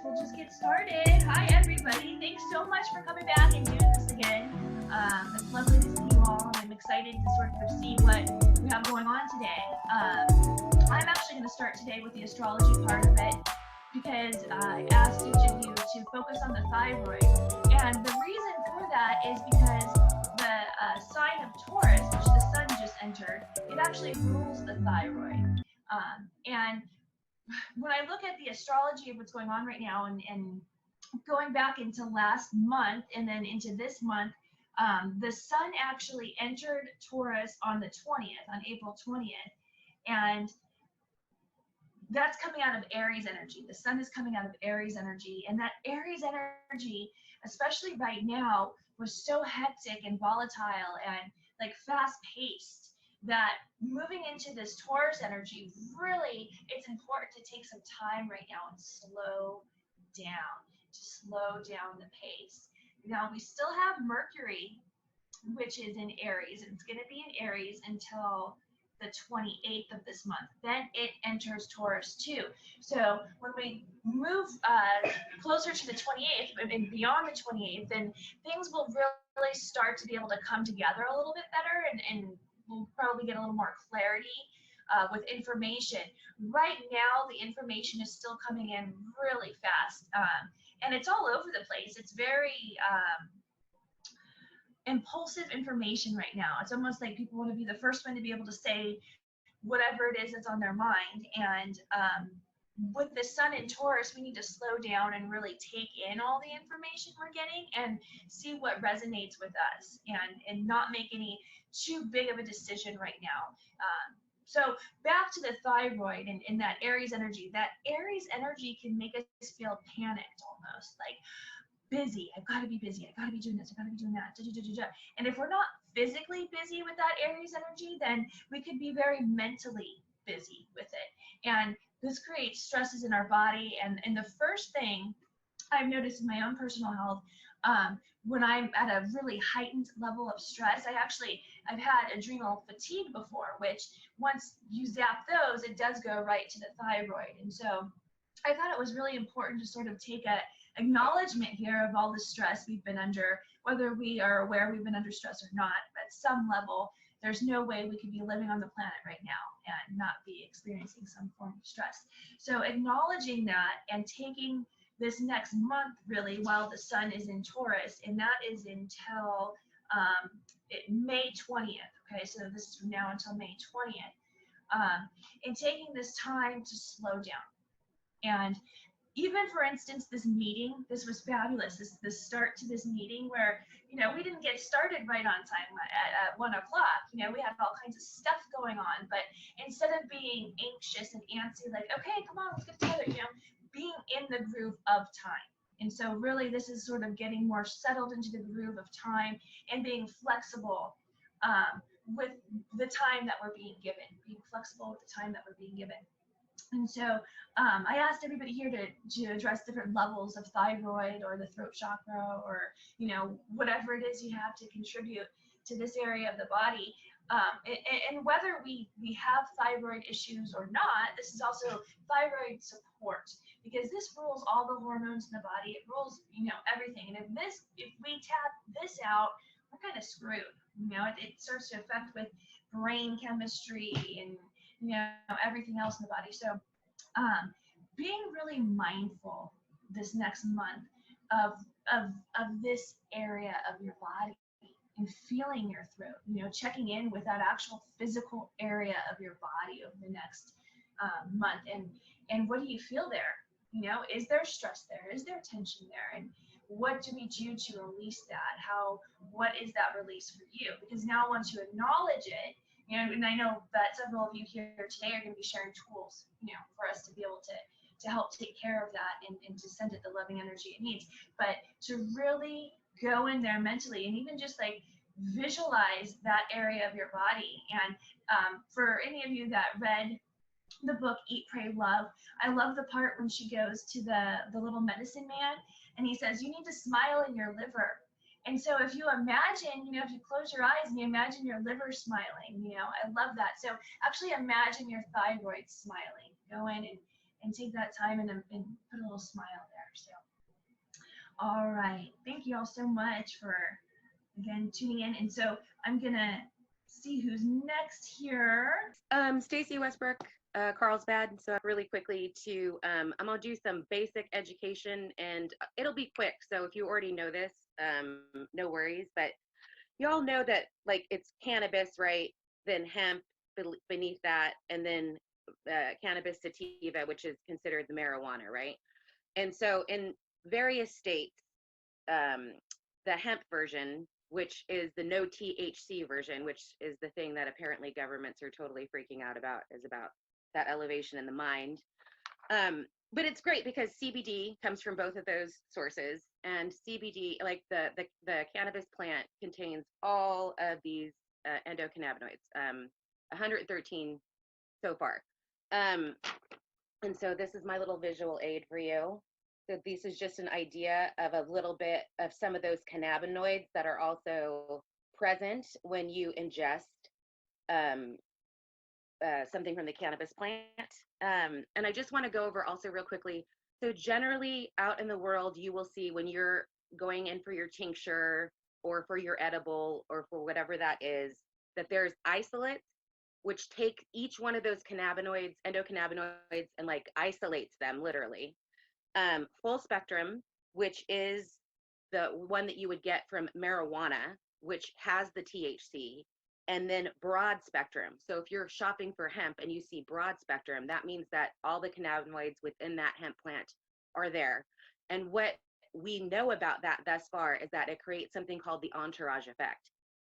we'll just get started. Hi, everybody. Thanks so much for coming back and doing this again. It's lovely to see you all. I'm excited to sort of see what we have going on today. I'm actually going to start today with the astrology part of it because I asked each of you to focus on the thyroid. And the reason for that is because the sign of Taurus, which the sun just entered, it actually rules the thyroid. And when I look at the astrology of what's going on right now and going back into last month and then into this month, the sun actually entered Taurus on the 20th, on April 20th. And that's coming out of Aries energy. The sun is coming out of Aries energy. And that Aries energy, especially right now, was so hectic and volatile and like fast paced that moving into this Taurus energy, really, it's important to take some time right now and slow down the pace. Now, we still have Mercury, which is in Aries, and it's going to be in Aries until the 28th of this month. Then it enters Taurus too. So when we move closer to the 28th and beyond the 28th, then things will really start to be able to come together a little bit better, and we'll probably get a little more clarity with information. Right now, the information is still coming in really fast, and it's all over the place. It's very impulsive information right now. It's almost like people want to be the first one to be able to say whatever it is that's on their mind. And with the sun in Taurus, we need to slow down and really take in all the information we're getting and see what resonates with us, and not make any too big of a decision right now. So back to the thyroid and that Aries energy. That Aries energy can make us feel panicked almost, like busy. I've got to be busy. I've got to be doing this. I've got to be doing that. And if we're not physically busy with that Aries energy, then we could be very mentally busy with it. And this creates stresses in our body. And the first thing I've noticed in my own personal health, when I'm at a really heightened level of stress, I've had adrenal fatigue before, which once you zap those, it does go right to the thyroid. And so I thought it was really important to sort of take a acknowledgement here of all the stress we've been under, whether we are aware we've been under stress or not. At some level, there's no way we could be living on the planet right now and not be experiencing some form of stress. So acknowledging that and taking this next month really while the sun is in Taurus, and that is until May 20th. Okay, so this is from now until May 20th. And taking this time to slow down. And even, for instance, this meeting, this was fabulous. This start to this meeting where, we didn't get started right on time at 1 o'clock. We had all kinds of stuff going on. But instead of being anxious and antsy, like, okay, come on, let's get together, being in the groove of time. And so really this is sort of getting more settled into the groove of time and being flexible with the time that we're being given, being flexible with the time that we're being given. And so I asked everybody here to address different levels of thyroid or the throat chakra, or, whatever it is you have to contribute to this area of the body. And whether we have thyroid issues or not, this is also thyroid support, because this rules all the hormones in the body. It rules, everything. And if we tap this out, we're kind of screwed. It starts to affect with brain chemistry and everything else in the body. So being really mindful this next month of this area of your body and feeling your throat, checking in with that actual physical area of your body over the next month, and what do you feel there? Is there stress there? Is there tension there? And what do we do to release that? What is that release for you? Because now once you acknowledge it, and I know that several of you here today are going to be sharing tools, for us to be able to help take care of that and to send it the loving energy it needs. But to really go in there mentally and even just like visualize that area of your body. And for any of you that read the book Eat, Pray, Love, I love the part when she goes to the little medicine man and he says, you need to smile in your liver. And so if you imagine, if you close your eyes and you imagine your liver smiling, I love that. So actually imagine your thyroid smiling. Go in and take that time and put a little smile there. All right. Thank you all so much for, again, tuning in. And so I'm going to see who's next here. Stacy Westbrook, Carlsbad. So really quickly to, I'm gonna do some basic education, and it'll be quick. So if you already know this, no worries. But you all know that like it's cannabis, right? Then hemp beneath that, and then cannabis sativa, which is considered the marijuana, right? And so in various states, um, the hemp version, which is the no THC version, which is the thing that apparently governments are totally freaking out about, is about that elevation in the mind. But it's great because CBD comes from both of those sources, and CBD, like the cannabis plant, contains all of these endocannabinoids, 113 so far. Um, and so this is my little visual aid for you. So this is just an idea of a little bit of some of those cannabinoids that are also present when you ingest um, something from the cannabis plant. And I just want to go over also real quickly. So generally out in the world, you will see when you're going in for your tincture or for your edible or for whatever that is, that there's isolates which take each one of those cannabinoids, endocannabinoids, and like isolates them literally. Full spectrum, which is the one that you would get from marijuana, which has the THC, and then broad spectrum. So if you're shopping for hemp and you see broad spectrum, that means that all the cannabinoids within that hemp plant are there. And what we know about that thus far is that it creates something called the entourage effect.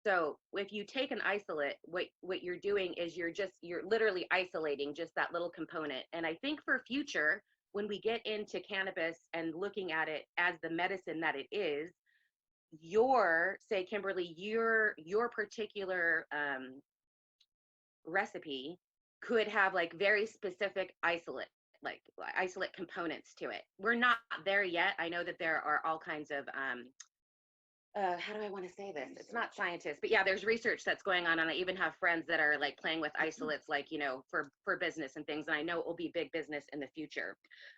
So if you take an isolate, what you're doing is you're literally isolating just that little component. And I think for future, when we get into cannabis and looking at it as the medicine that it is, your, say, Kimberly, your particular recipe could have like very specific like isolate components to it. We're not there yet. I know that there are all kinds of how do I want to say this? It's not scientists, but yeah, there's research that's going on, and I even have friends that are like playing with isolates, like, you know, for business and things, and I know it will be big business in the future.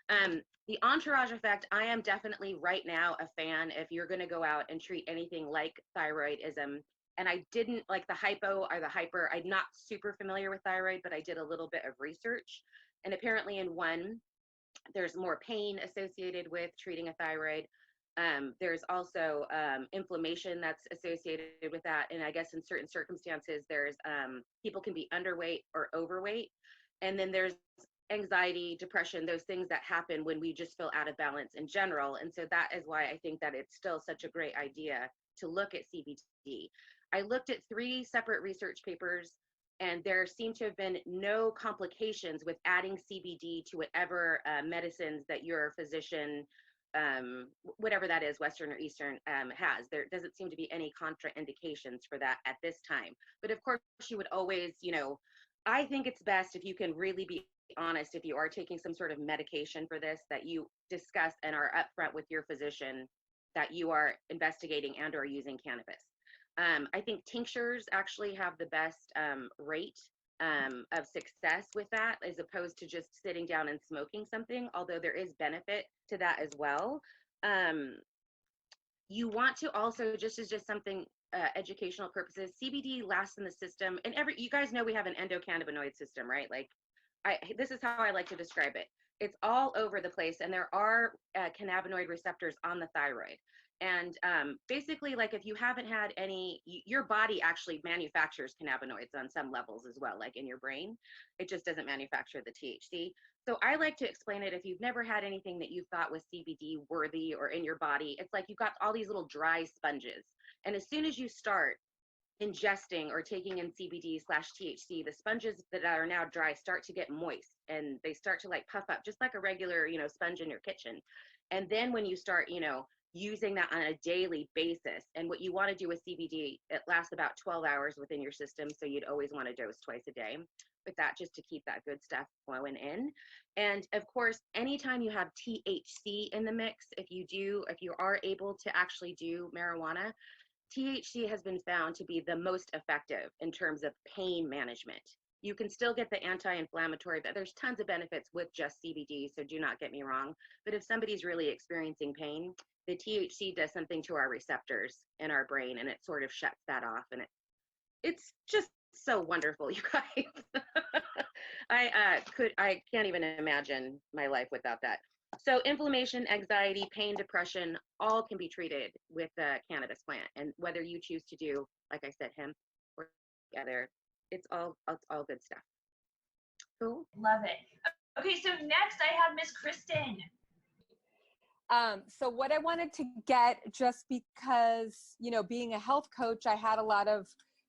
The entourage effect, I am definitely right now a fan if you're going to go out and treat anything like thyroidism. And I didn't like the hypo or the hyper. I'm not super familiar with thyroid, but I did a little bit of research, and apparently in one, there's more pain associated with treating a thyroid. There's also inflammation that's associated with that. And I guess in certain circumstances, there's people can be underweight or overweight. And then there's anxiety, depression, those things that happen when we just feel out of balance in general. And so that is why I think that it's still such a great idea to look at CBD. I looked at 3 separate research papers, and there seem to have been no complications with adding CBD to whatever medicines that your physician, whatever that is, Western or Eastern, has. There doesn't seem to be any contraindications for that at this time. But of course, you would always, you know, I think it's best if you can really be honest, if you are taking some sort of medication for this, that you discuss and are upfront with your physician that you are investigating and or using cannabis. I think tinctures actually have the best rate of success with that, as opposed to just sitting down and smoking something, although there is benefit to that as well. You want to also, just as just something educational purposes, CBD lasts in the system, and you guys know we have an endocannabinoid system, right? Like, this is how I like to describe it. It's all over the place, and there are cannabinoid receptors on the thyroid. And basically, like, if you haven't had any, your body actually manufactures cannabinoids on some levels as well, like in your brain. It just doesn't manufacture the THC. So I like to explain it, if you've never had anything that you thought was CBD worthy or in your body, it's like you've got all these little dry sponges. And as soon as you start ingesting or taking in CBD/THC, the sponges that are now dry start to get moist, and they start to like puff up just like a regular, you know, sponge in your kitchen. And then when you start, you know, using that on a daily basis, and what you want to do with CBD, it lasts about 12 hours within your system, so you'd always want to dose twice a day with that, just to keep that good stuff flowing in. And of course, anytime you have THC in the mix, if you are able to actually do marijuana, THC has been found to be the most effective in terms of pain management. You can still get the anti-inflammatory, but there's tons of benefits with just CBD, so do not get me wrong. But if somebody's really experiencing pain, the THC does something to our receptors in our brain, and it sort of shuts that off, and it's just so wonderful, you guys. I can't even imagine my life without that. So inflammation, anxiety, pain, depression, all can be treated with the cannabis plant. And whether you choose to do, like I said, hemp or other, it's all good stuff. Cool. Love it. Okay, so next I have Miss Kristen. So what I wanted to get, just because, you know, being a health coach, I had a lot of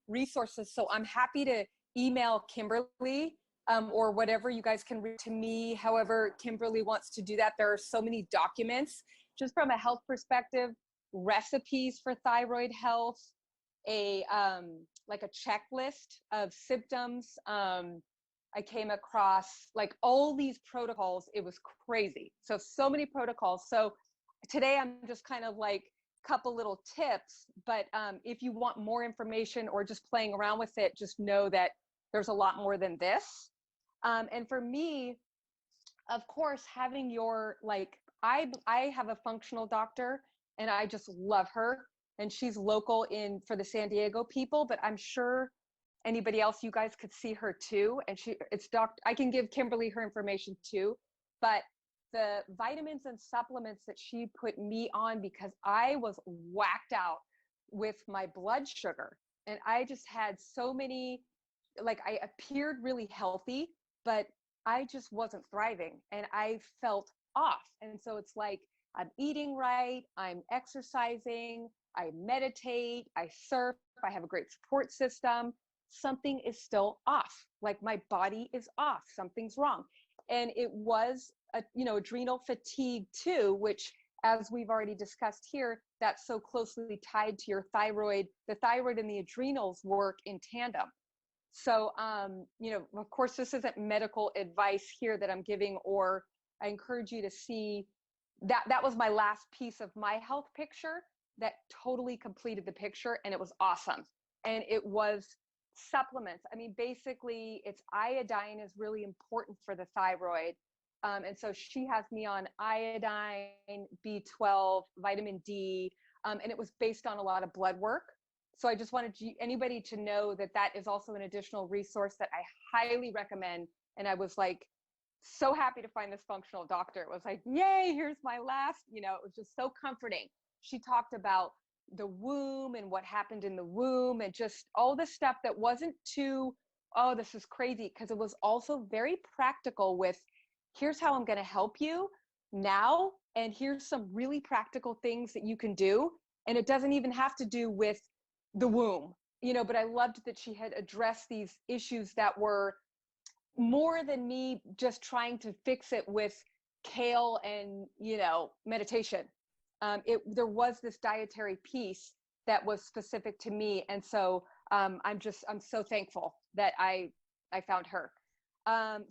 resources. So I'm happy to email Kimberly or whatever you guys can read to me, however Kimberly wants to do that. There are so many documents just from a health perspective, recipes for thyroid health, like a checklist of symptoms. I came across like all these protocols. It was crazy. So many protocols. So today I'm just kind of like a couple little tips, but if you want more information or just playing around with it, just know that there's a lot more than this. And for me, of course, having your, like, I have a functional doctor and I just love her, and she's local for the San Diego people, but I'm sure anybody else, you guys could see her too. And I can give Kimberly her information too, but the vitamins and supplements that she put me on, because I was whacked out with my blood sugar. And I just had so many, like, I appeared really healthy, but I just wasn't thriving and I felt off. And so it's like, I'm eating right, I'm exercising, I meditate, I surf, I have a great support system. Something is still off. Like, my body is off. Something's wrong. And it was adrenal fatigue too, which, as we've already discussed here, that's so closely tied to your thyroid. The thyroid and the adrenals work in tandem. So, of course, this isn't medical advice here that I'm giving, or I encourage you to see that was my last piece of my health picture that totally completed the picture, and it was awesome. And it was supplements. I mean, basically, it's iodine is really important for the thyroid. And so she has me on iodine, B12, vitamin D, and it was based on a lot of blood work. So I just wanted anybody to know that is also an additional resource that I highly recommend. And I was like, so happy to find this functional doctor. It was like, yay, here's my last, it was just so comforting. She talked about the womb and what happened in the womb and just all this stuff that wasn't too, oh, this is crazy, because it was also very practical with, here's how I'm going to help you now, and here's some really practical things that you can do. And it doesn't even have to do with the womb, but I loved that she had addressed these issues that were more than me just trying to fix it with kale and, meditation. There was this dietary piece that was specific to me. And so I'm so thankful that I found her.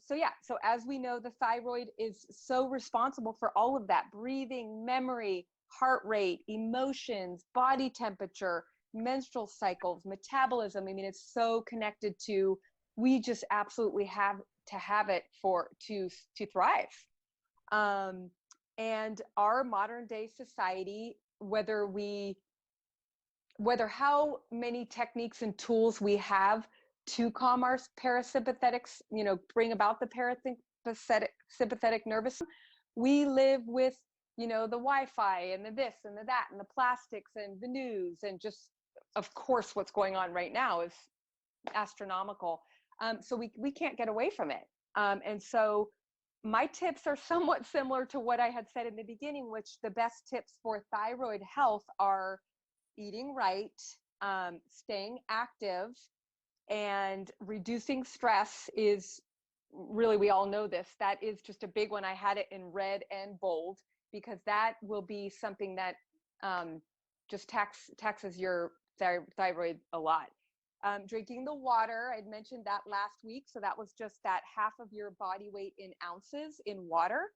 So as we know, the thyroid is so responsible for all of that: breathing, memory, heart rate, emotions, body temperature, menstrual cycles, metabolism. I mean, it's so connected to, we just absolutely have to have it to thrive. And our modern day society, whether how many techniques and tools we have to calm our parasympathetics, bring about the sympathetic nervous system, we live with, the Wi-Fi and the this and the that and the plastics and the news, and just, of course, what's going on right now is astronomical. So we can't get away from it. And so my tips are somewhat similar to what I had said in the beginning, which the best tips for thyroid health are eating right, staying active, and reducing stress is really, we all know this, that is just a big one. I had it in red and bold, because that will be something that just taxes your thyroid a lot. Drinking the water, I'd mentioned that last week. So that was just that half of your body weight in ounces in water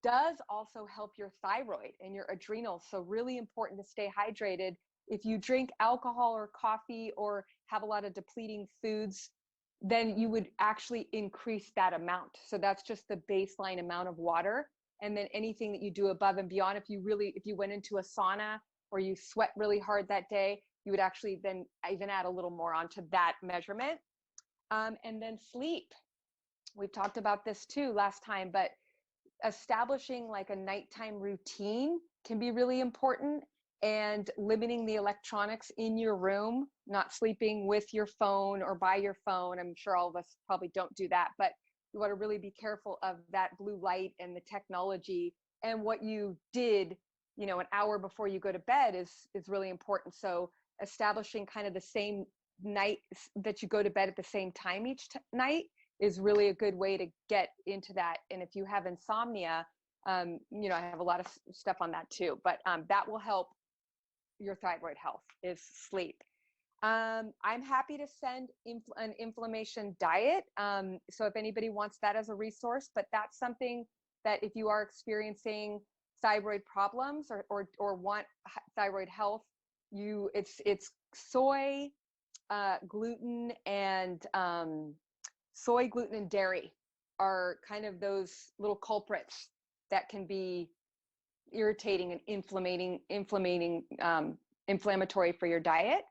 does also help your thyroid and your adrenals. So really important to stay hydrated. If you drink alcohol or coffee or have a lot of depleting foods, then you would actually increase that amount. So that's just the baseline amount of water. And then anything that you do above and beyond, if you went into a sauna or you sweat really hard that day, you would actually then even add a little more onto that measurement. And then sleep. We've talked about this too last time, but establishing like a nighttime routine can be really important, and limiting the electronics in your room, not sleeping with your phone or by your phone. I'm sure all of us probably don't do that, but you want to really be careful of that blue light and the technology, and what you did, you know, an hour before you go to bed is really important. So establishing kind of the same night that you go to bed at the same time each night is really a good way to get into that. And if you have insomnia, you know, I have a lot of stuff on that too, but that will help your thyroid health, is sleep. I'm happy to send an inflammation diet. So if anybody wants that as a resource, but that's something that if you are experiencing thyroid problems or want thyroid health, it's soy, gluten, and soy, gluten, and dairy are kind of those little culprits that can be irritating and inflammatory for your diet.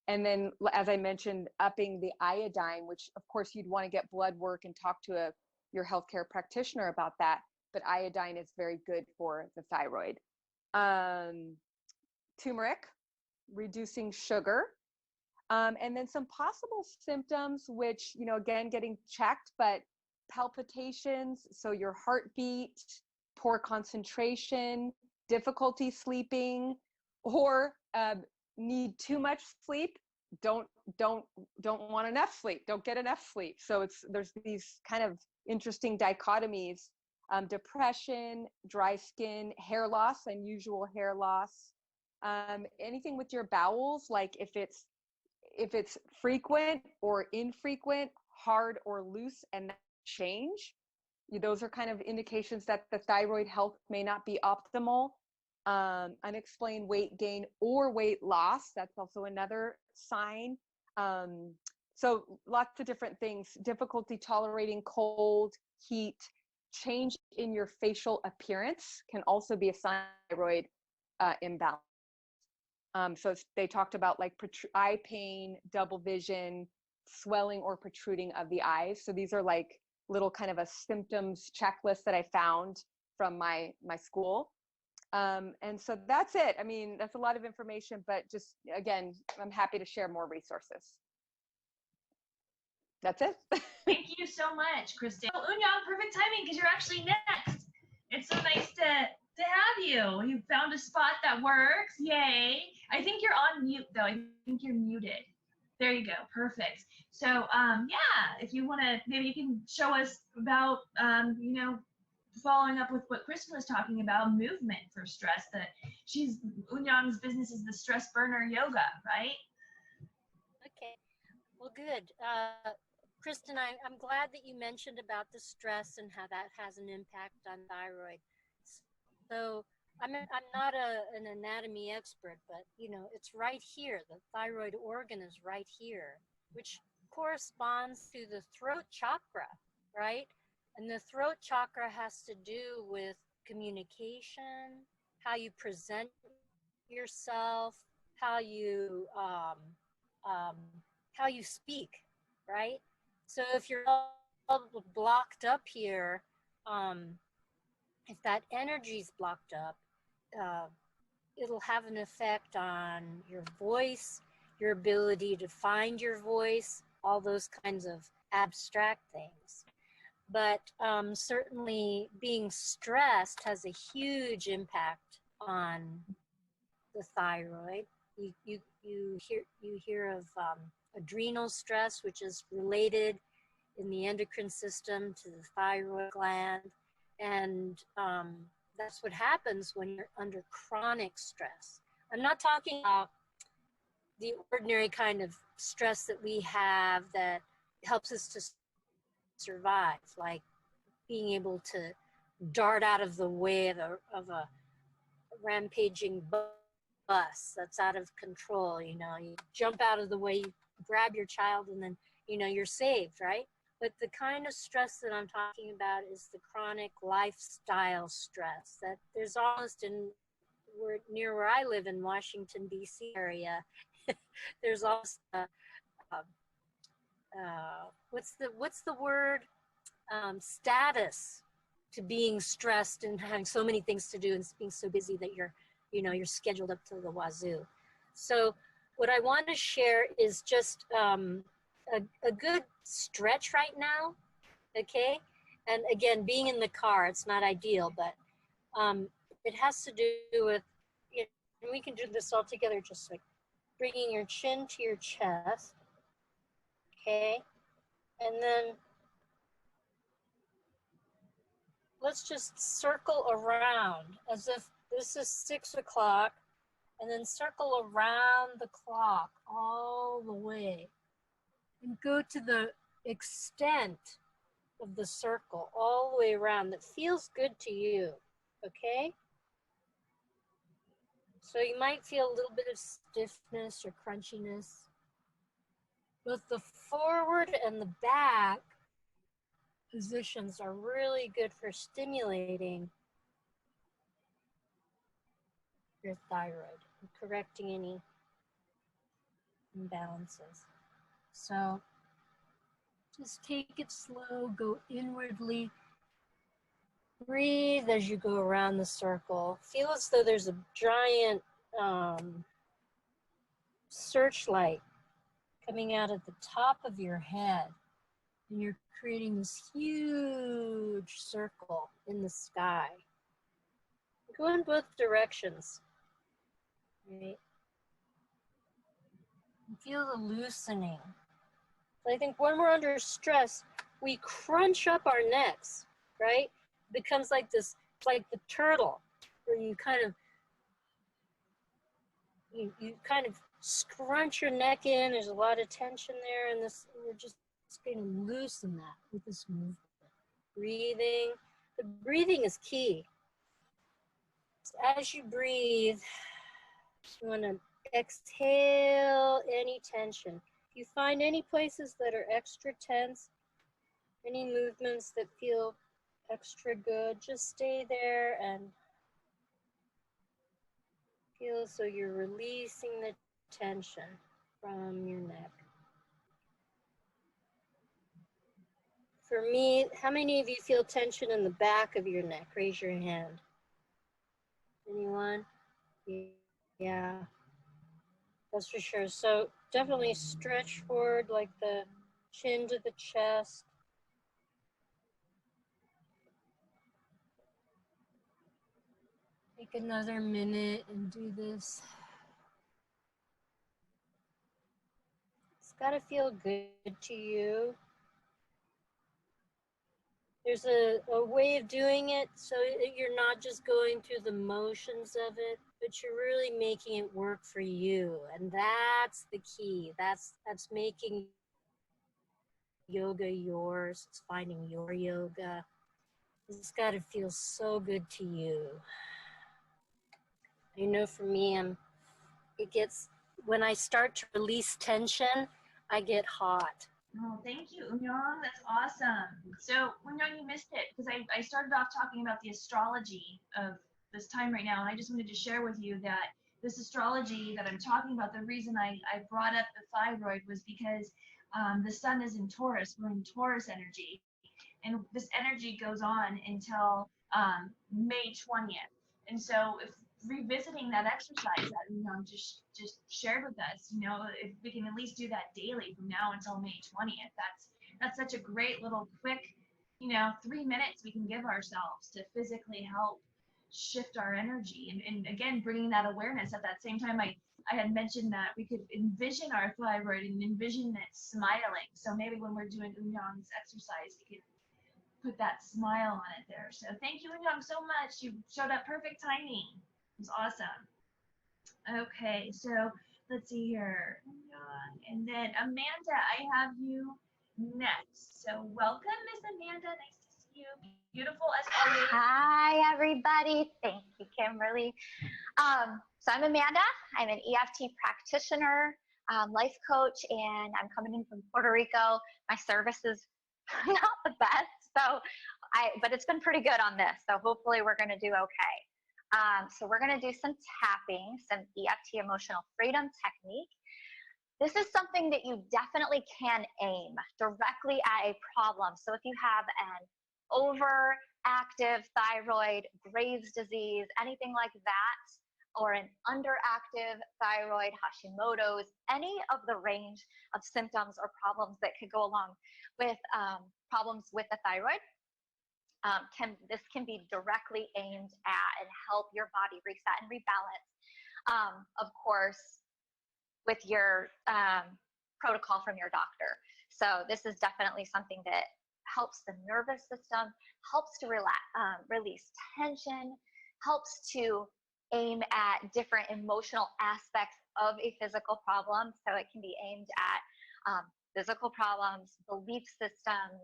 And then, as I mentioned, upping the iodine, which of course you'd want to get blood work and talk to your healthcare practitioner about that. But iodine is very good for the thyroid. Turmeric, reducing sugar. And then some possible symptoms, which, you know, again, getting checked, but palpitations, so your heartbeat, poor concentration, difficulty sleeping, or need too much sleep, don't want enough sleep, don't get enough sleep. So there's these kind of interesting dichotomies. Depression, dry skin, hair loss, unusual hair loss, anything with your bowels, like if it's frequent or infrequent, hard or loose, and that change, those are kind of indications that the thyroid health may not be optimal. Unexplained weight gain or weight loss, that's also another sign. So lots of different things. Difficulty tolerating cold, heat, change in your facial appearance can also be a sign of thyroid imbalance. So they talked about like eye pain, double vision, swelling or protruding of the eyes. So these are like little kind of a symptoms checklist that I found from my school. And so that's it. I mean, that's a lot of information, but just, again, I'm happy to share more resources. That's it. Thank you so much, Kristen. Oh, Unyan, perfect timing because you're actually next. It's so nice to have you. You found a spot that works. Yay. I think you're on mute though. I think you're muted. There you go. Perfect. So yeah, if you want to, maybe you can show us about, you know, following up with what Kristen was talking about, movement for stress. That Unyan's business is the stress burner yoga, right? Okay. Well, good. Kristen, I'm glad that you mentioned about the stress and how that has an impact on thyroid. So I'm not an anatomy expert, but you know, it's right here. The thyroid organ is right here, which corresponds to the throat chakra, right? And the throat chakra has to do with communication, how you present yourself, how you speak, right? So if you're all blocked up here, if that energy's blocked up, it'll have an effect on your voice, your ability to find your voice, all those kinds of abstract things. But certainly being stressed has a huge impact on the thyroid. You hear of adrenal stress, which is related in the endocrine system to the thyroid gland. And that's what happens when you're under chronic stress. I'm not talking about the ordinary kind of stress that we have that helps us to survive, like being able to dart out of the way of a rampaging bus that's out of control. You know, you jump out of the way, you grab your child, and then you're saved, right? But the kind of stress that I'm talking about is the chronic lifestyle stress that there's almost near where I live in Washington, D.C. area. There's also what's the word? Status to being stressed and having so many things to do and being so busy that you're scheduled up to the wazoo. So what I want to share is just a good stretch right now, okay? And again, being in the car, it's not ideal, but it has to do with, and we can do this all together, just like bringing your chin to your chest, okay? And then let's just circle around as if this is 6 o'clock, and then circle around the clock all the way and go to the extent of the circle all the way around that feels good to you, okay? So you might feel a little bit of stiffness or crunchiness. Both the forward and the back positions are really good for stimulating your thyroid and correcting any imbalances. So just take it slow, go inwardly, breathe as you go around the circle. Feel as though there's a giant searchlight coming out at the top of your head, and you're creating this huge circle in the sky. Go in both directions, right? And feel the loosening. So I think when we're under stress, we crunch up our necks, right? It becomes like this, like the turtle, where you kind of scrunch your neck in. There's a lot of tension there, and we're just going to loosen that with this movement. Breathing. The breathing is key. So as you breathe, you want to exhale any tension. If you find any places that are extra tense, any movements that feel extra good, just stay there and feel as though you're releasing the tension from your neck. For me, how many of you feel tension in the back of your neck? Raise your hand. Anyone? Yeah, that's for sure. So definitely stretch forward like the chin to the chest. Take another minute and do this. It's got to feel good to you. There's a way of doing it so you're not just going through the motions of it, but you're really making it work for you. And that's the key. That's making yoga yours. It's finding your yoga. It's got to feel so good to you. I know for me, when I start to release tension, I get hot. Oh, thank you, Unyong. That's awesome. So, Unyong, you missed it because I started off talking about the astrology of this time right now, and I just wanted to share with you that this astrology that I'm talking about, the reason I brought up the thyroid was because the sun is in Taurus. We're in Taurus energy, and this energy goes on until May 20th. And so, if revisiting that exercise that just shared with us, if we can at least do that daily from now until May 20th, that's such a great little quick 3 minutes we can give ourselves to physically help shift our energy, and again bringing that awareness. At that same time, I had mentioned that we could envision our thyroid and envision it smiling. So maybe when we're doing Unyong's exercise, we can put that smile on it there. So thank you, Unyong, so much. You showed up perfect timing. It was awesome. Okay, so let's see here. And then Amanda, I have you next. So welcome, Miss Amanda. Nice to see you. Beautiful as always. Hi, everybody. Thank you, Kimberly. So I'm Amanda. I'm an EFT practitioner. life coach, and I'm coming in from Puerto Rico. My service is not the best, but it's been pretty good on this. So hopefully we're going to do okay. So we're going to do some tapping, some EFT emotional freedom technique. This is something that you definitely can aim directly at a problem. So if you have an overactive thyroid, Graves' disease, anything like that, or an underactive thyroid, Hashimoto's, any of the range of symptoms or problems that could go along with problems with the thyroid, this can be directly aimed at and help your body reset and rebalance, of course, with your protocol from your doctor. So this is definitely something that helps the nervous system, helps to release tension, helps to aim at different emotional aspects of a physical problem. So it can be aimed at physical problems, belief systems,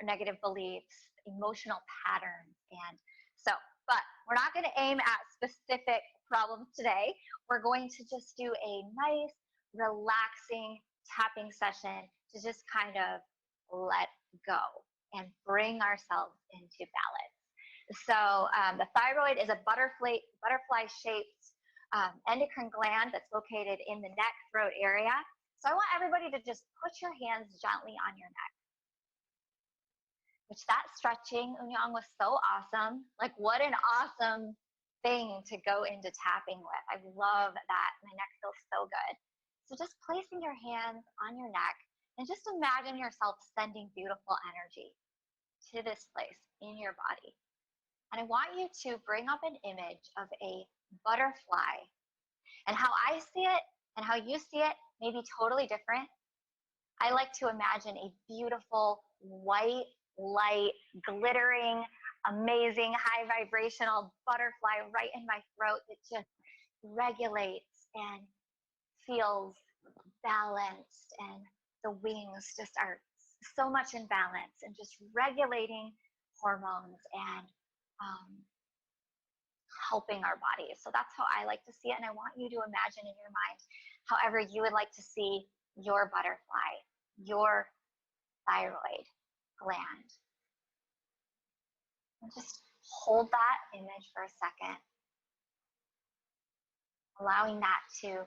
negative beliefs, emotional patterns. And so, but we're not going to aim at specific problems today. We're going to just do a nice, relaxing tapping session to just kind of let go and bring ourselves into balance. So the thyroid is a butterfly-shaped endocrine gland that's located in the neck, throat area. So I want everybody to just put your hands gently on your neck. Which that stretching, Unyang, was so awesome. Like, what an awesome thing to go into tapping with. I love that. My neck feels so good. So just placing your hands on your neck and just imagine yourself sending beautiful energy to this place in your body. And I want you to bring up an image of a butterfly. And how I see it and how you see it may be totally different. I like to imagine a beautiful white, light, glittering, amazing, high vibrational butterfly right in my throat that just regulates and feels balanced, and the wings just are so much in balance and just regulating hormones and helping our bodies. So that's how I like to see it, and I want you to imagine in your mind however you would like to see your butterfly, your thyroid gland. And just hold that image for a second, allowing that to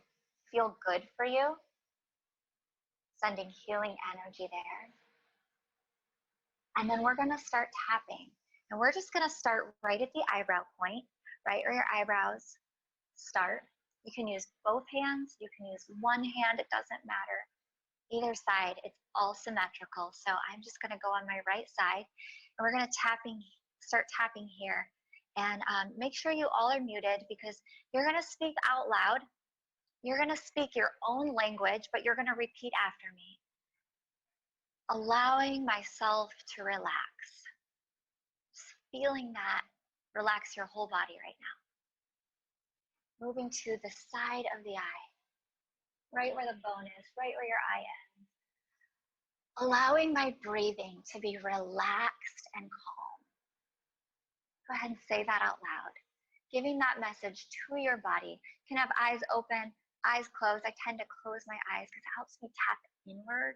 feel good for you, sending healing energy there. And then we're going to start tapping. And we're just going to start right at the eyebrow point, right where your eyebrows start. You can use both hands. You can use one hand. It doesn't matter. Either side, it's all symmetrical. So I'm just going to go on my right side, and we're going to start tapping here. And make sure you all are muted, because you're going to speak out loud. You're going to speak your own language, but you're going to repeat after me. Allowing myself to relax. Just feeling that relax your whole body right now. Moving to the side of the eye, right where the bone is, right where your eye ends. Allowing my breathing to be relaxed and calm. Go ahead and say that out loud. Giving that message to your body. You can have eyes open, eyes closed. I tend to close my eyes because it helps me tap inward.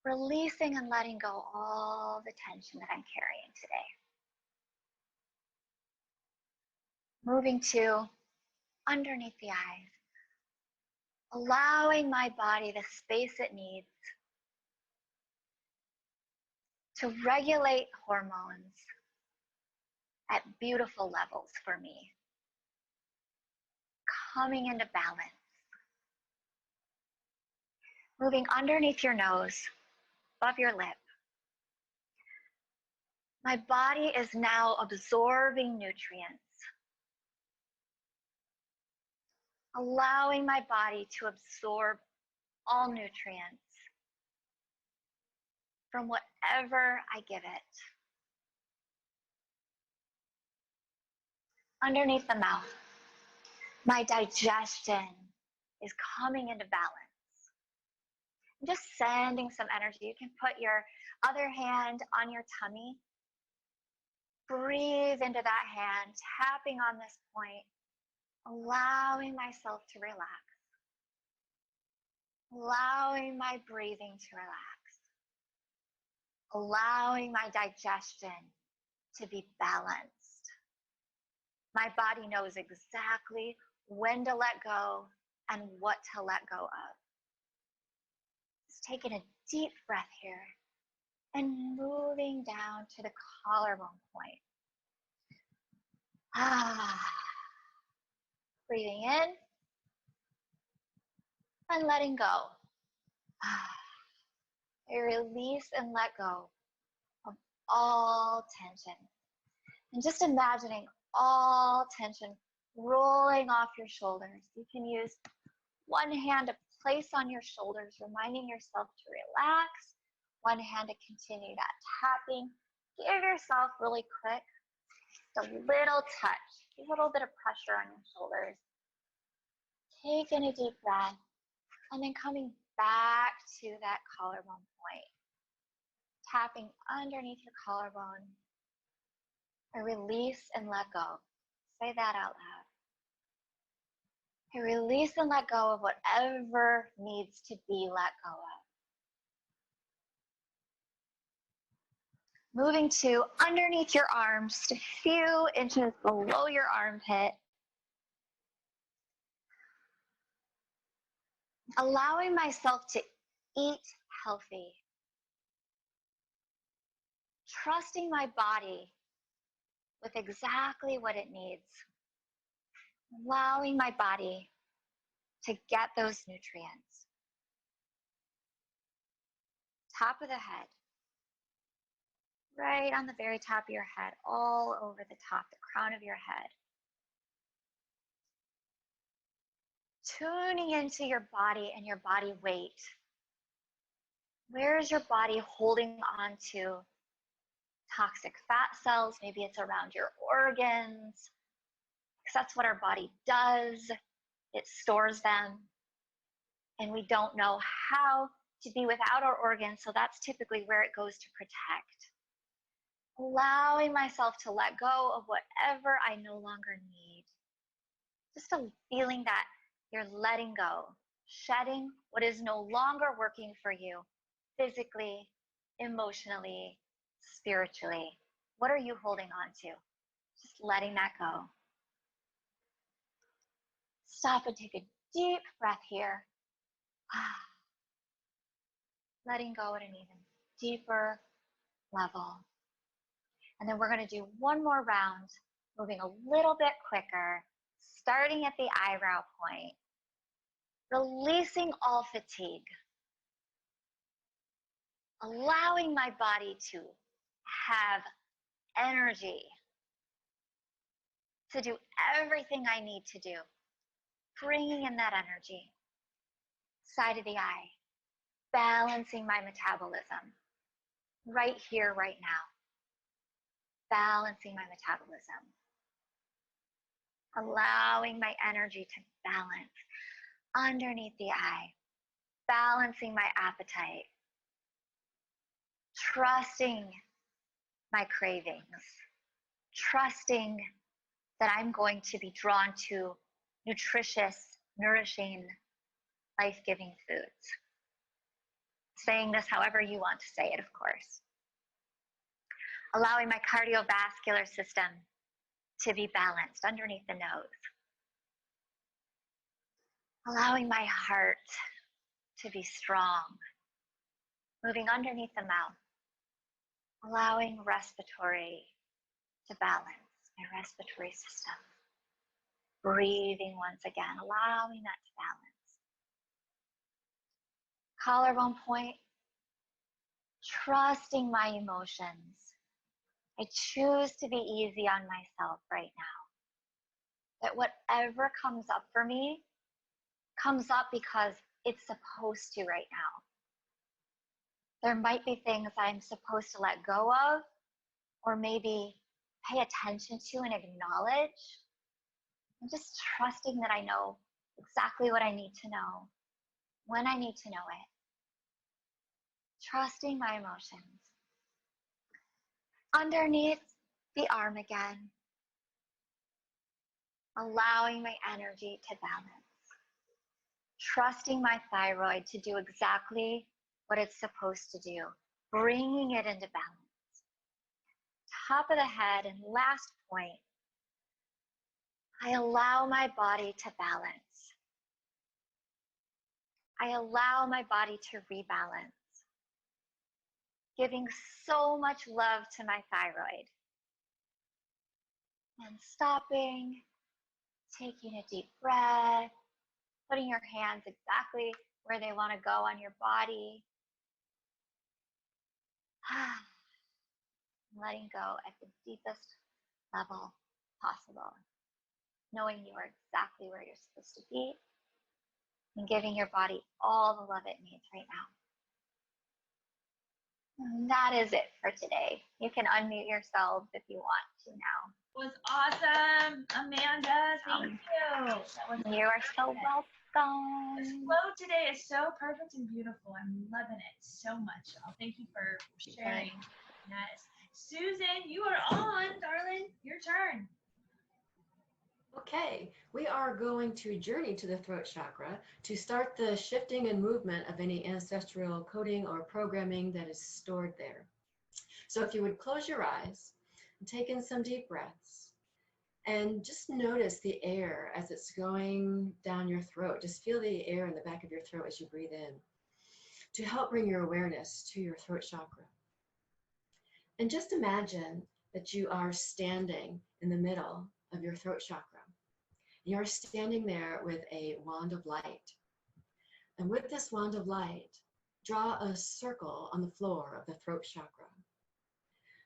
Releasing and letting go all the tension that I'm carrying today. Moving to underneath the eyes. Allowing my body the space it needs to regulate hormones at beautiful levels for me. Coming into balance. Moving underneath your nose, above your lip. My body is now absorbing nutrients. Allowing my body to absorb all nutrients from whatever I give it. Underneath the mouth, my digestion is coming into balance. I'm just sending some energy. You can put your other hand on your tummy. Breathe into that hand, tapping on this point, allowing myself to relax. allowing my breathing to relax, allowing my digestion to be balanced. My body knows exactly when to let go and what to let go of. Just taking a deep breath here and moving down to the collarbone point. Breathing in and letting go. I release and let go of all tension. And just imagining all tension rolling off your shoulders. You can use one hand to place on your shoulders, reminding yourself to relax. One hand to continue that tapping. Give yourself really quick, just a little touch, a little bit of pressure on your shoulders. Taking a deep breath and then coming back to that collarbone point. Tapping underneath your collarbone. I release and let go. Say that out loud. I release and let go of whatever needs to be let go of. Moving to underneath your arms, just a few inches below your armpit. Allowing myself to eat healthy. Trusting my body with exactly what it needs. Allowing my body to get those nutrients. Top of the head. Right on the very top of your head, all over the top, the crown of your head. Tuning into your body and your body weight. Where is your body holding on to toxic fat cells? Maybe it's around your organs, because that's what our body does. It stores them, and we don't know how to be without our organs, so that's typically where it goes to protect. Allowing myself to let go of whatever I no longer need. Just a feeling that you're letting go, shedding what is no longer working for you, physically, emotionally, spiritually. What are you holding on to? Just letting that go. Stop and take a deep breath here. Letting go at an even deeper level. And then we're going to do one more round, moving a little bit quicker, starting at the eyebrow point, releasing all fatigue, allowing my body to have energy to do everything I need to do, bringing in that energy, side of the eye, balancing my metabolism, right here, right now, balancing my metabolism, allowing my energy to balance underneath the eye, balancing my appetite, trusting my cravings, trusting that I'm going to be drawn to nutritious, nourishing, life-giving foods. Saying this however you want to say it, of course. Allowing my cardiovascular system to be balanced underneath the nose. Allowing my heart to be strong, moving underneath the mouth. Allowing respiratory to balance, my respiratory system. Breathing once again, allowing that to balance. Collarbone point, trusting my emotions. I choose to be easy on myself right now. That whatever comes up for me, comes up because it's supposed to right now. There might be things I'm supposed to let go of, or maybe pay attention to and acknowledge. I'm just trusting that I know exactly what I need to know, when I need to know it. Trusting my emotions. Underneath the arm again. Allowing my energy to balance. trusting my thyroid to do exactly what it's supposed to do, bringing it into balance. Top of the head and last point, I allow my body to balance. I allow my body to rebalance, giving so much love to my thyroid. And stopping, taking a deep breath, putting your hands exactly where they want to go on your body. Letting go at the deepest level possible. Knowing you are exactly where you're supposed to be and giving your body all the love it needs right now. And that is it for today. You can unmute yourselves if you want to now. Was awesome, Amanda. Thank you. You are so welcome. The flow today is so perfect and beautiful. I'm loving it so much. Thank you for sharing. Yes. Susan, you are on, darling. Your turn. Okay, we are going to journey to the throat chakra to start the shifting and movement of any ancestral coding or programming that is stored there. So if you would close your eyes and take in some deep breaths and just notice the air as it's going down your throat. Just feel the air in the back of your throat as you breathe in to help bring your awareness to your throat chakra. And just imagine that you are standing in the middle of your throat chakra. You're standing there with a wand of light. And with this wand of light, draw a circle on the floor of the throat chakra.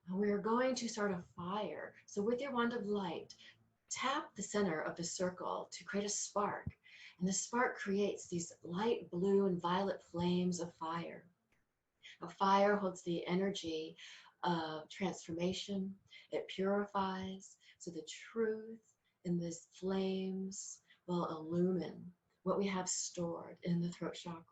And we're going to start a fire. So with your wand of light, tap the center of the circle to create a spark. And the spark creates these light blue and violet flames of fire. A fire holds the energy of transformation. It purifies. So the truth in these flames will illumine what we have stored in the throat chakra.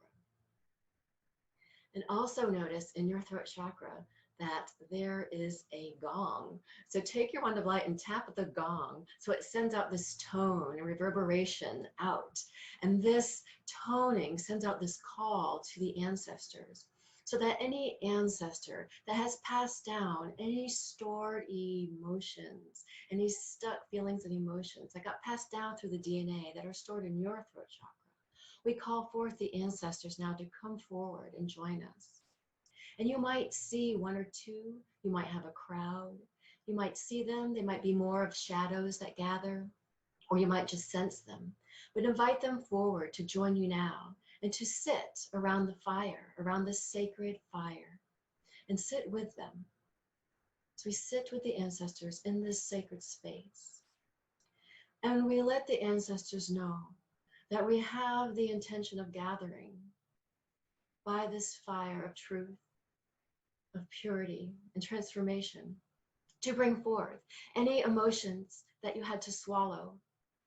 And also notice in your throat chakra that there is a gong. So take your wand of light and tap at the gong so it sends out this tone and reverberation out. And this toning sends out this call to the ancestors, so that any ancestor that has passed down any stored emotions, any stuck feelings and emotions that got passed down through the DNA that are stored in your throat chakra, we call forth the ancestors now to come forward and join us. And you might see one or two, you might have a crowd, you might see them, they might be more of shadows that gather, or you might just sense them, but invite them forward to join you now and to sit around the fire, around this sacred fire, and sit with them. So we sit with the ancestors in this sacred space. And we let the ancestors know that we have the intention of gathering by this fire of truth, of purity and transformation, to bring forth any emotions that you had to swallow,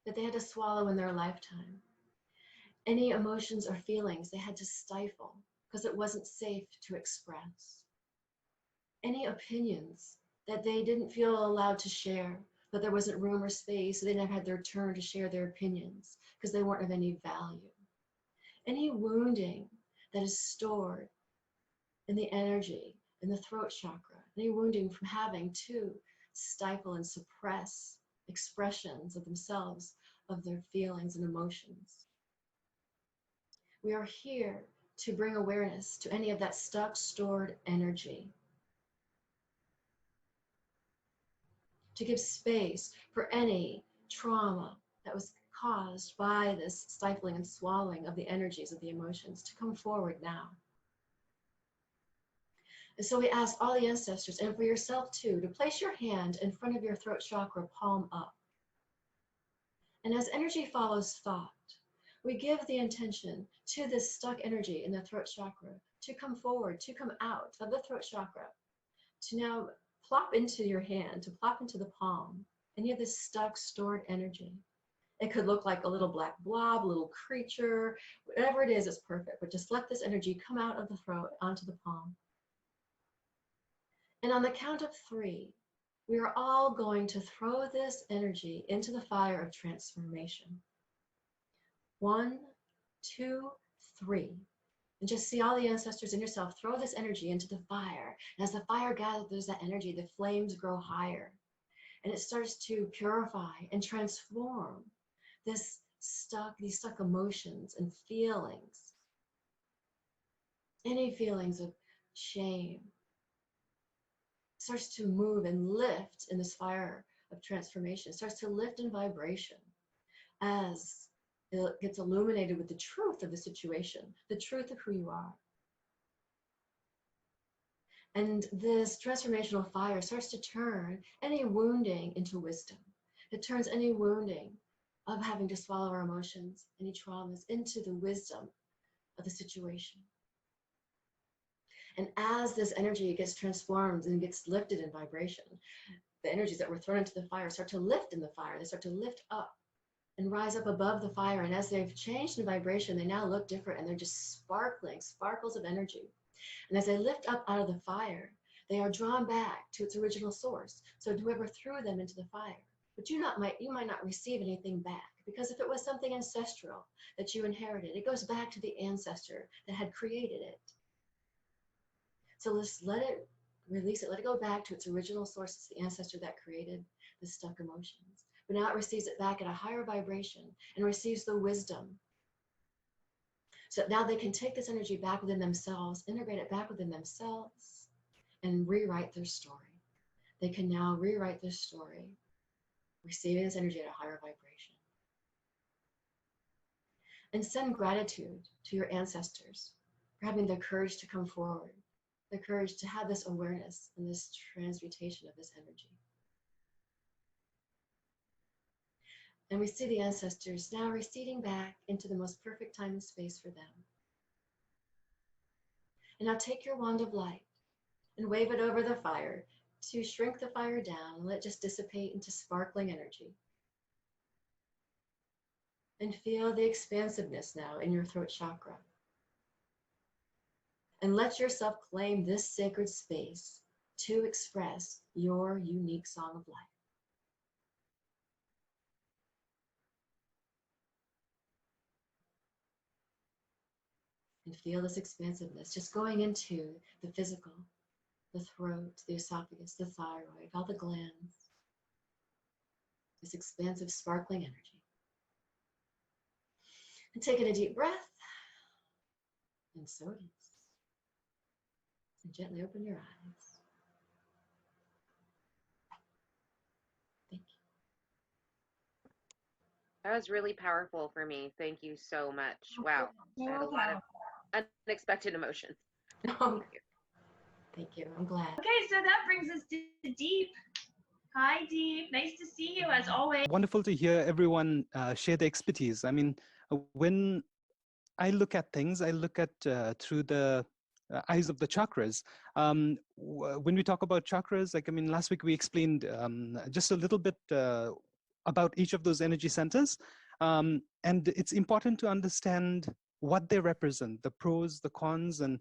that they had to swallow in their lifetime. Any emotions or feelings they had to stifle because it wasn't safe to express. Any opinions that they didn't feel allowed to share, that there wasn't room or space, so they never had their turn to share their opinions because they weren't of any value. Any wounding that is stored in the energy, in the throat chakra, any wounding from having to stifle and suppress expressions of themselves, of their feelings and emotions. We are here to bring awareness to any of that stuck, stored energy, to give space for any trauma that was caused by this stifling and swallowing of the energies of the emotions to come forward now. And so we ask all the ancestors, and for yourself too, to place your hand in front of your throat chakra, palm up. And as energy follows thought, we give the intention to this stuck energy in the throat chakra to come forward, to come out of the throat chakra, to now plop into your hand, to plop into the palm, any of this stuck, stored energy. It could look like a little black blob, a little creature, whatever it is perfect, but just let this energy come out of the throat onto the palm. And on the count of 3, we are all going to throw this energy into the fire of transformation. 1, 2, 3. And just see all the ancestors in yourself throw this energy into the fire. And as the fire gathers that energy, the flames grow higher. And it starts to purify and transform these stuck emotions and feelings. Any feelings of shame starts to move and lift in this fire of transformation. It starts to lift in vibration as it gets illuminated with the truth of the situation, the truth of who you are. And this transformational fire starts to turn any wounding into wisdom. It turns any wounding of having to swallow our emotions, any traumas, into the wisdom of the situation. And as this energy gets transformed and gets lifted in vibration, the energies that were thrown into the fire start to lift in the fire. They start to lift up and rise up above the fire. And as they've changed in vibration, they now look different and they're just sparkling, sparkles of energy. And as they lift up out of the fire, they are drawn back to its original source. So whoever threw them into the fire, but you might not receive anything back, because if it was something ancestral that you inherited, it goes back to the ancestor that had created it. So let's let it release it, let it go back to its original source. It's the ancestor that created the stuck emotions. But now it receives it back at a higher vibration and receives the wisdom. So now they can take this energy back within themselves, integrate it back within themselves, and rewrite their story. They can now rewrite their story, receiving this energy at a higher vibration. And send gratitude to your ancestors for having the courage to come forward, the courage to have this awareness and this transmutation of this energy. And we see the ancestors now receding back into the most perfect time and space for them. And now take your wand of light and wave it over the fire to shrink the fire down and let it just dissipate into sparkling energy. And feel the expansiveness now in your throat chakra. And let yourself claim this sacred space to express your unique song of life. And feel this expansiveness just going into the physical, the throat, the esophagus, the thyroid, all the glands. This expansive, sparkling energy. And taking a deep breath. And so it is. And gently open your eyes. Thank you. That was really powerful for me. Thank you so much. Wow. I had a lot of unexpected emotions. Oh, thank you. I'm glad. Okay, so that brings us to Deep. Hi, Deep. Nice to see you as always. Wonderful to hear everyone share their expertise. I mean, when I look at things, I look at through the eyes of the chakras. When we talk about chakras, like, I mean, last week we explained just a little bit about each of those energy centers. And it's important to understand what they represent, the pros, the cons, and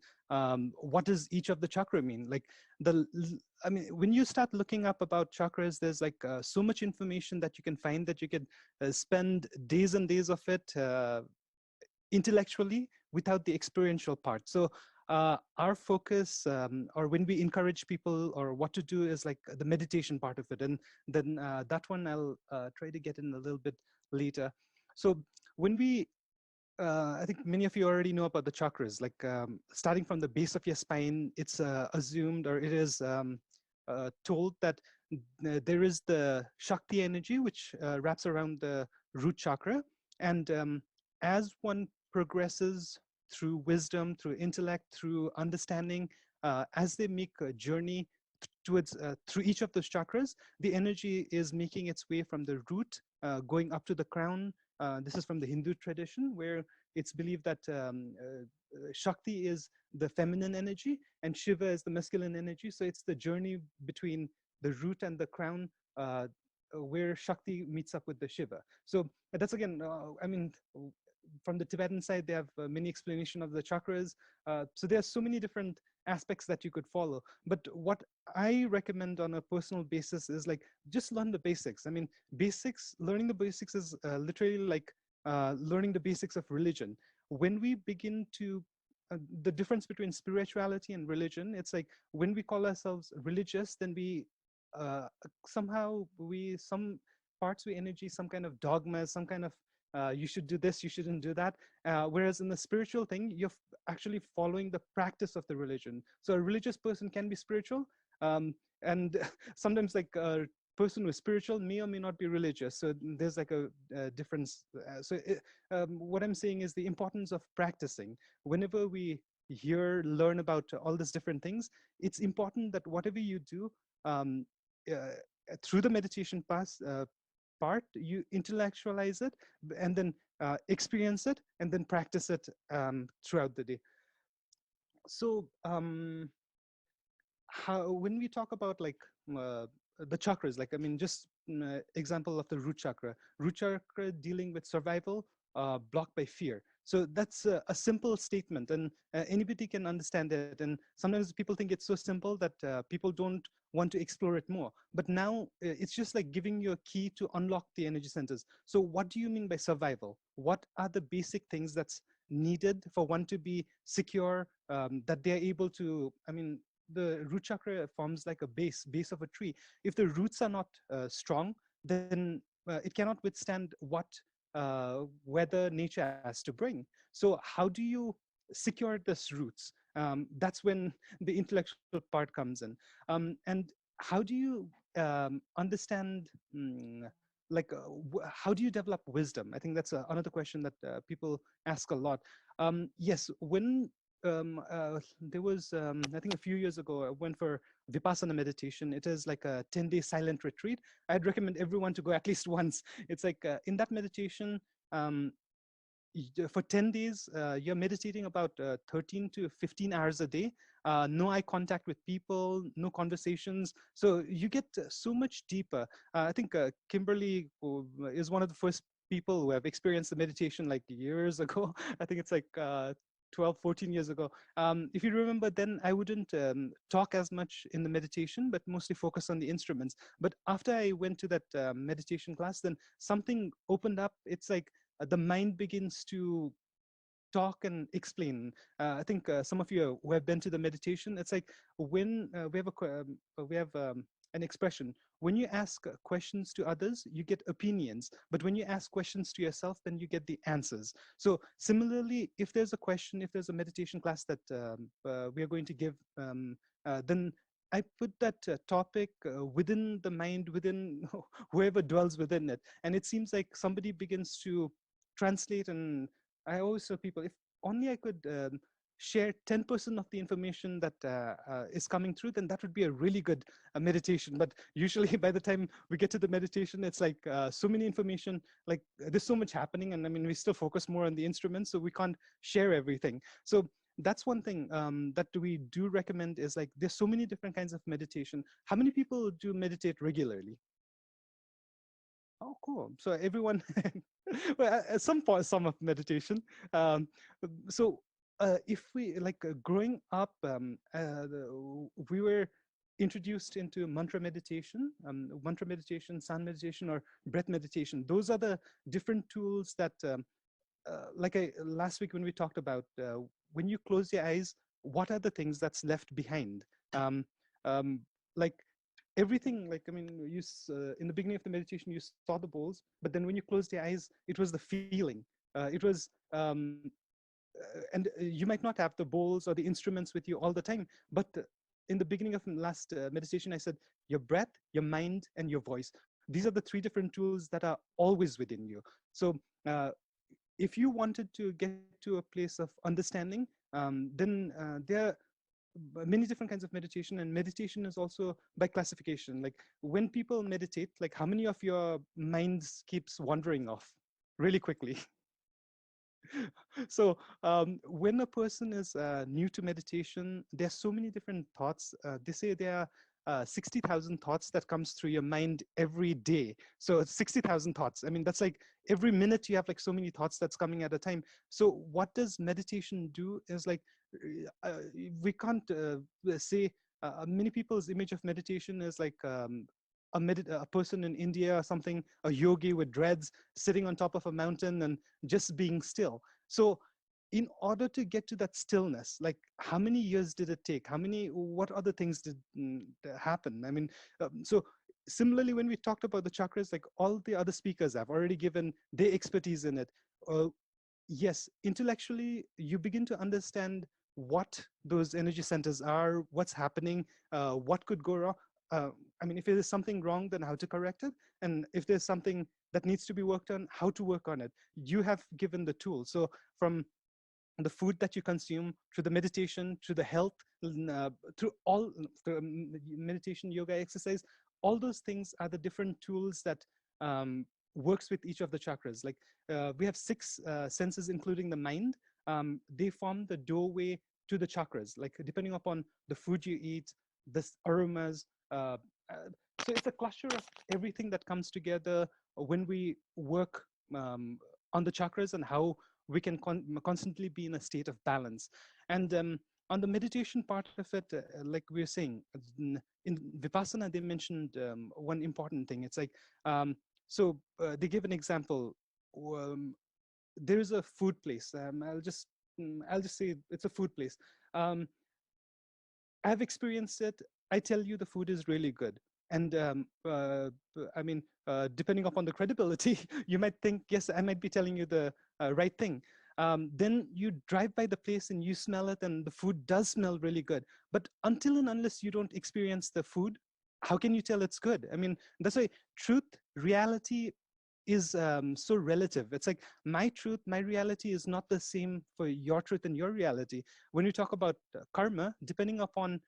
what does each of the chakra mean? Like I mean, when you start looking up about chakras, there's like so much information that you can find that you could spend days and days of it intellectually without the experiential part. So our focus, or when we encourage people or what to do, is like the meditation part of it. And then that one I'll try to get in a little bit later. So when we I think many of you already know about the chakras, like starting from the base of your spine, it's assumed, or it is told that there is the Shakti energy, which wraps around the root chakra. And as one progresses through wisdom, through intellect, through understanding, as they make a journey towards through each of those chakras, the energy is making its way from the root, going up to the crown. This is from the Hindu tradition, where it's believed that Shakti is the feminine energy and Shiva is the masculine energy. So it's the journey between the root and the crown where Shakti meets up with the Shiva. So that's again, I mean, from the Tibetan side, they have many explanation of the chakras. So there are so many different aspects that you could follow. But what I recommend on a personal basis is like, just learn the basics. I mean, basics, learning the basics is literally like learning the basics of religion. when we begin to the difference between spirituality and religion, it's like when we call ourselves religious, then we somehow some parts we energy some kind of dogma, some kind of you should do this, you shouldn't do that. Whereas in the spiritual thing, you're actually following the practice of the religion. So a religious person can be spiritual, and sometimes like a person who's spiritual may or may not be religious. So there's like a difference. What I'm saying is the importance of practicing. Whenever we learn about all these different things, it's important that whatever you do um, through the meditation part, you intellectualize it and then experience it and then practice it throughout the day. So how, when we talk about like the chakras, like, I mean, just example of the root chakra dealing with survival, blocked by fear. So that's a simple statement, and anybody can understand it. And sometimes people think it's so simple that people don't want to explore it more. But now it's just like giving you a key to unlock the energy centers. So what do you mean by survival? What are the basic things that's needed for one to be secure, that they're able to, I mean, the root chakra forms like a base of a tree. If the roots are not strong, then it cannot withstand what weather nature has to bring. So how do you secure these roots? That's when the intellectual part comes in. And how do you understand, like, how do you develop wisdom? I think that's another question that people ask a lot. Yes, when there was, I think a few years ago, I went for Vipassana meditation. It is like a 10-day silent retreat. I'd recommend everyone to go at least once. It's like in that meditation, for 10 days, you're meditating about 13 to 15 hours a day. No eye contact with people, no conversations. So you get so much deeper. I think Kimberly is one of the first people who have experienced the meditation like years ago. I think it's like 12, 14 years ago. If you remember, then I wouldn't talk as much in the meditation, but mostly focus on the instruments. But after I went to that meditation class, then something opened up. It's like the mind begins to talk and explain. I think some of you who have been to the meditation, it's like when we have an expression. When you ask questions to others, you get opinions. But when you ask questions to yourself, then you get the answers. So similarly, if there's a question, if there's a meditation class that we are going to give, then I put that topic within the mind, within whoever dwells within it. And it seems like somebody begins to translate. And I always tell people, if only I could share 10% of the information that is coming through, then that would be a really good meditation. But usually by the time we get to the meditation, it's like so many information, like there's so much happening. And I mean, we still focus more on the instruments, so we can't share everything. So that's one thing that we do recommend is like, there's so many different kinds of meditation. How many people do meditate regularly? Oh, cool. So everyone, well, some of meditation. So if we like growing up, we were introduced into mantra meditation, sound meditation, or breath meditation. Those are the different tools that, like last week when we talked about, when you close your eyes, what are the things that's left behind? Like everything, like, I mean, in the beginning of the meditation, you saw the bowls, but then when you closed your eyes, it was the feeling. It was, and you might not have the bowls or the instruments with you all the time, but in the beginning of last meditation, I said, your breath, your mind, and your voice. These are the three different tools that are always within you. So if you wanted to get to a place of understanding, then there are many different kinds of meditation. And meditation is also by classification. Like when people meditate, like how many of your minds keeps wandering off really quickly? So when a person is new to meditation, there's so many different thoughts. They say there are 60,000 thoughts that comes through your mind every day. So it's 60,000 thoughts. I mean, that's like every minute you have like so many thoughts that's coming at a time. So what does meditation do is like, we can't say, many people's image of meditation is like a person in India or something, a yogi with dreads sitting on top of a mountain and just being still. So in order to get to that stillness, like how many years did it take? What other things did happen? I mean, so similarly, when we talked about the chakras, like all the other speakers have already given their expertise in it. Yes, intellectually, you begin to understand what those energy centers are, what's happening, what could go wrong. I mean, if there is something wrong, then how to correct it. And if there's something that needs to be worked on, how to work on it. You have given the tools. So from the food that you consume, to the meditation, to the health, through all the meditation, yoga, exercise, all those things are the different tools that works with each of the chakras. Like we have 6 senses, including the mind. They form the doorway to the chakras, like depending upon the food you eat, the aromas. So it's a cluster of everything that comes together when we work on the chakras, and how we can constantly be in a state of balance. And on the meditation part of it, like we were saying, in Vipassana, they mentioned one important thing. It's like, they give an example. There is a food place. I'll just say it's a food place. I've experienced it. I tell you the food is really good. And I mean, depending upon the credibility, you might think, yes, I might be telling you the right thing. Then you drive by the place and you smell it, and the food does smell really good. But until and unless you don't experience the food, how can you tell it's good? I mean, that's why truth, reality is so relative. It's like my truth, my reality is not the same for your truth and your reality. When you talk about karma, depending upon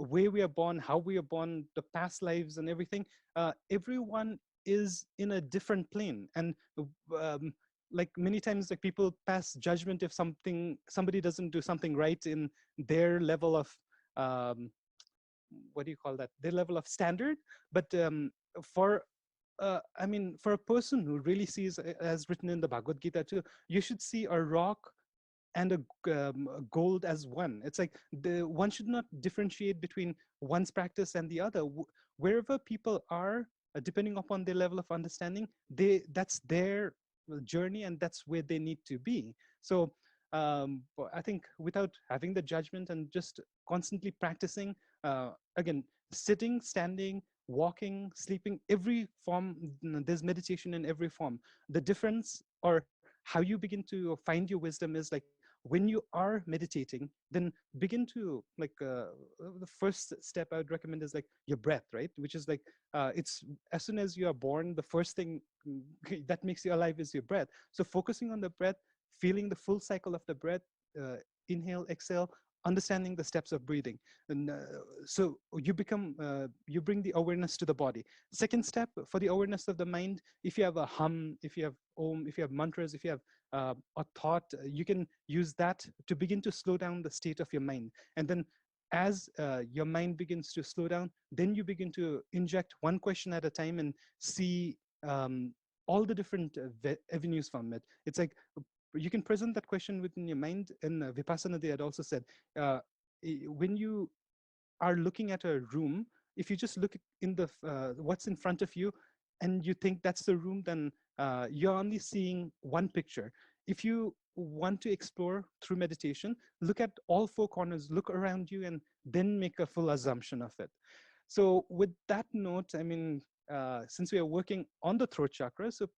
where we are born, how we are born, the past lives and everything, everyone is in a different plane. And like many times, like people pass judgment if somebody doesn't do something right in their level of what do you call that? Their level of standard. But for I mean, for a person who really sees, as written in the Bhagavad Gita too, you should see a rock and a gold as one. It's like one should not differentiate between one's practice and the other. Wherever people are, depending upon their level of understanding, that's their journey, and that's where they need to be. So I think without having the judgment and just constantly practicing, again, sitting, standing, walking, sleeping, every form, there's meditation in every form. The difference, or how you begin to find your wisdom, is like when you are meditating, then begin to like the first step I would recommend is like your breath, right? Which is like it's as soon as you are born, the first thing that makes you alive is your breath. So focusing on the breath, feeling the full cycle of the breath, inhale, exhale, understanding the steps of breathing. And so you bring the awareness to the body. Second step for the awareness of the mind, if you have a hum, if you have om, if you have mantras, if you have a thought, you can use that to begin to slow down the state of your mind. And then as your mind begins to slow down, then you begin to inject one question at a time and see all the different avenues from it. It's like you can present that question within your mind. In Vipassana, they had also said, when you are looking at a room, if you just look in the what's in front of you, and you think that's the room, then you're only seeing one picture. If you want to explore through meditation, look at all 4 corners, look around you, and then make a full assumption of it. So with that note, I mean, since we are working on the throat chakra, so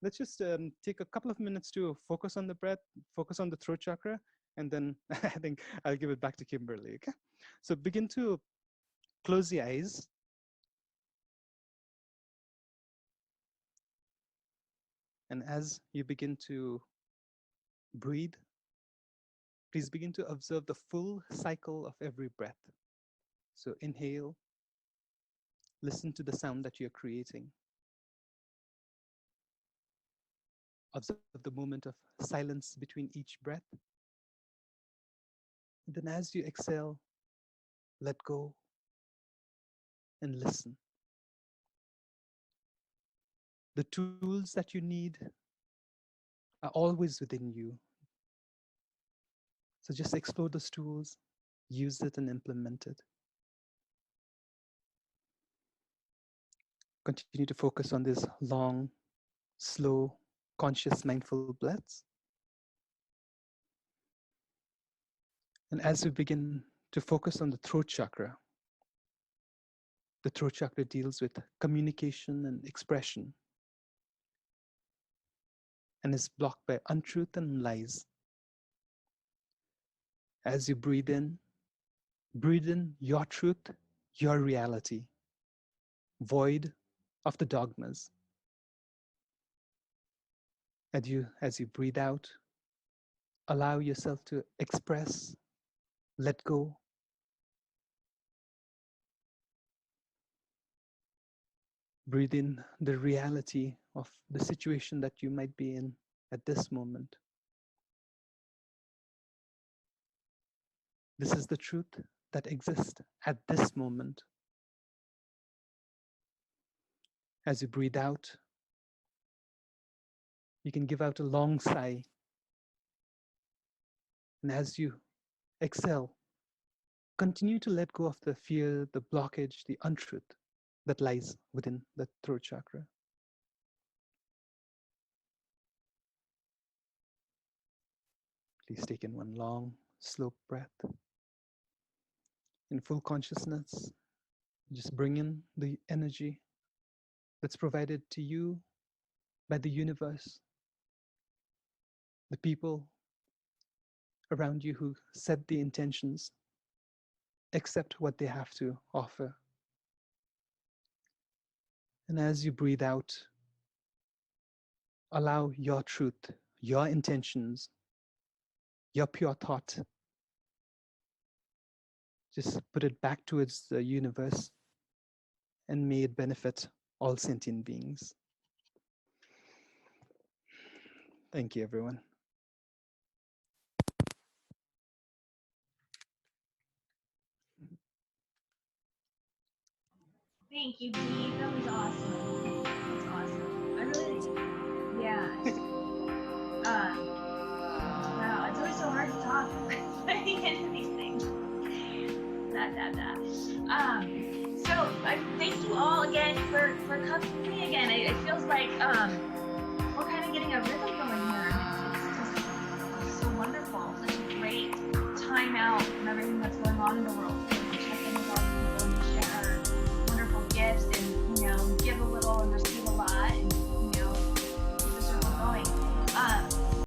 let's just take a couple of minutes to focus on the breath, focus on the throat chakra, and then I think I'll give it back to Kimberly. Okay, so begin to close the eyes. And as you begin to breathe, please begin to observe the full cycle of every breath. So inhale, listen to the sound that you're creating. Observe the moment of silence between each breath. And then as you exhale, let go and listen. The tools that you need are always within you. So just explore those tools, use it and implement it. Continue to focus on these long, slow, conscious, mindful breaths. And as we begin to focus on the throat chakra deals with communication and expression and is blocked by untruth and lies. As you breathe in your truth, your reality, void of the dogmas. As you breathe out, allow yourself to express, let go. Breathe in the reality of the situation that you might be in at this moment. This is the truth that exists at this moment. As you breathe out, you can give out a long sigh. And as you exhale, continue to let go of the fear, the blockage, the untruth that lies within the throat chakra. Please take in one long, slow breath. In full consciousness, just bring in the energy that's provided to you by the universe, the people around you who set the intentions, accept what they have to offer. And as you breathe out, allow your truth, your intentions, your pure thought, just put it back towards the universe and may it benefit all sentient beings. Thank you, everyone. Thank you, Dee. That was awesome. That's awesome. I really, yeah. Wow, it's always so hard to talk getting into these things. So I thank you all again for coming to me again. It feels like we're kind of getting a rhythm going here. It's just so wonderful. Such a great time out from everything that's going on in the world.